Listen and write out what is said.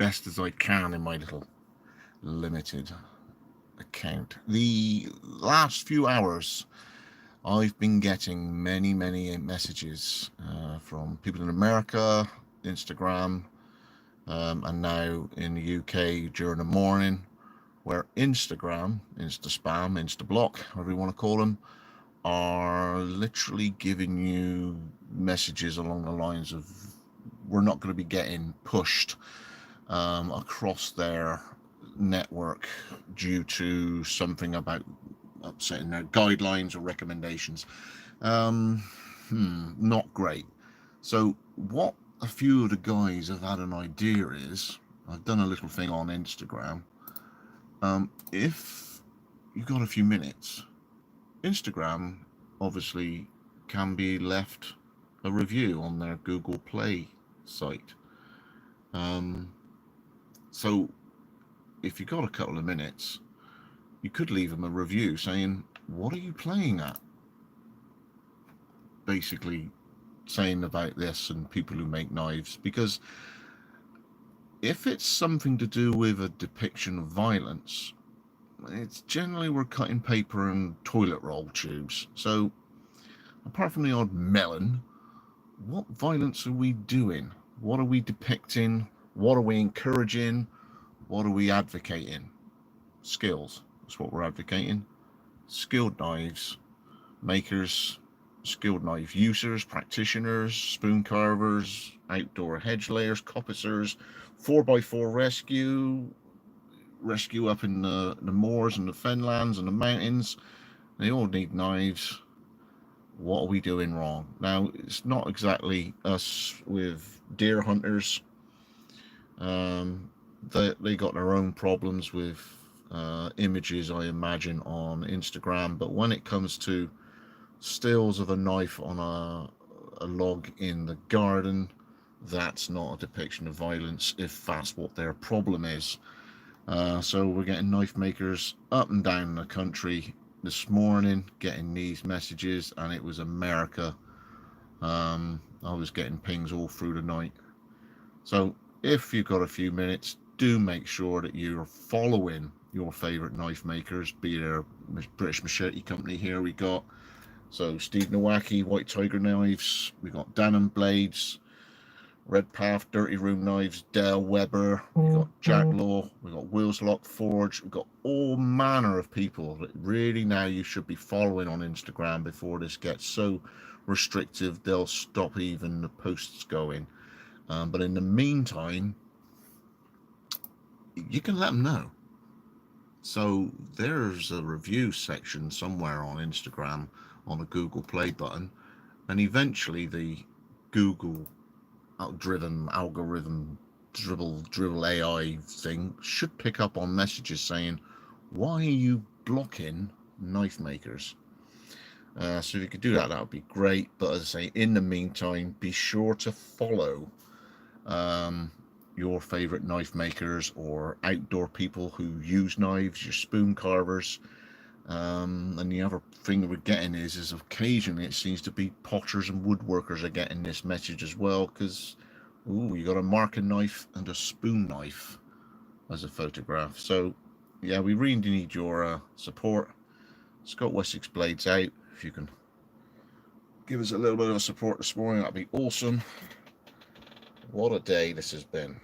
best as I can in my little limited account. The last few hours I've been getting many messages from people in America, Instagram, and now in the UK during the morning, where Instagram, Insta Spam, Insta Block, whatever you want to call them, are literally giving you messages along the lines of we're not going to be getting pushed across their network due to something about upsetting their guidelines or recommendations. Not great. So what a few of the guys have had an idea is, I've done a little thing on Instagram. If you've got a few minutes, Instagram obviously can be left a review on their Google Play site. So if you got a couple of minutes, you could leave them a review saying, what are you playing at? Basically saying about this and people who make knives, because if it's something to do with a depiction of violence, it's generally we're cutting paper and toilet roll tubes. So apart from the odd melon, what violence are we doing? What are we depicting? What are we encouraging? What are we advocating? Skills. That's what we're advocating. Skilled knives makers, skilled knife users, practitioners, spoon carvers, outdoor hedge layers, coppicers, 4x4 rescue up in the moors and the fenlands and the mountains. They all need knives. What are we doing wrong? Now, it's not exactly us with deer hunters. They got their own problems with images, I imagine, on Instagram. But when it comes to stills of a knife on a log in the garden, that's not a depiction of violence if that's what their problem is. So we're getting knife makers up and down the country this morning getting these messages, and it was America. I was getting pings all through the night. So if you've got a few minutes, do make sure that you're following your favorite knife makers, be there British Machete Company here we got. So Steve Nowacki, White Tiger Knives, we got Dannon Blades, Red Path, Dirty Room Knives, Dale Weber, we got Jack Law, we got Willslock Forge, we've got all manner of people that really now you should be following on Instagram before this gets so restrictive they'll stop even the posts going. But in the meantime, you can let them know. So there's a review section somewhere on Instagram on a Google Play button, and eventually the Google driven algorithm dribble AI thing should pick up on messages saying, why are you blocking knife makers? So if you could do that, that would be great. But as I say, in the meantime, be sure to follow your favorite knife makers or outdoor people who use knives, your spoon carvers. And the other thing that we're getting is occasionally it seems to be potters and woodworkers are getting this message as well, because you got a marking knife and a spoon knife as a photograph. So yeah, we really need your support. Scott Wessex Blades out. If you can give us a little bit of support this morning, that'd be awesome. What a day this has been.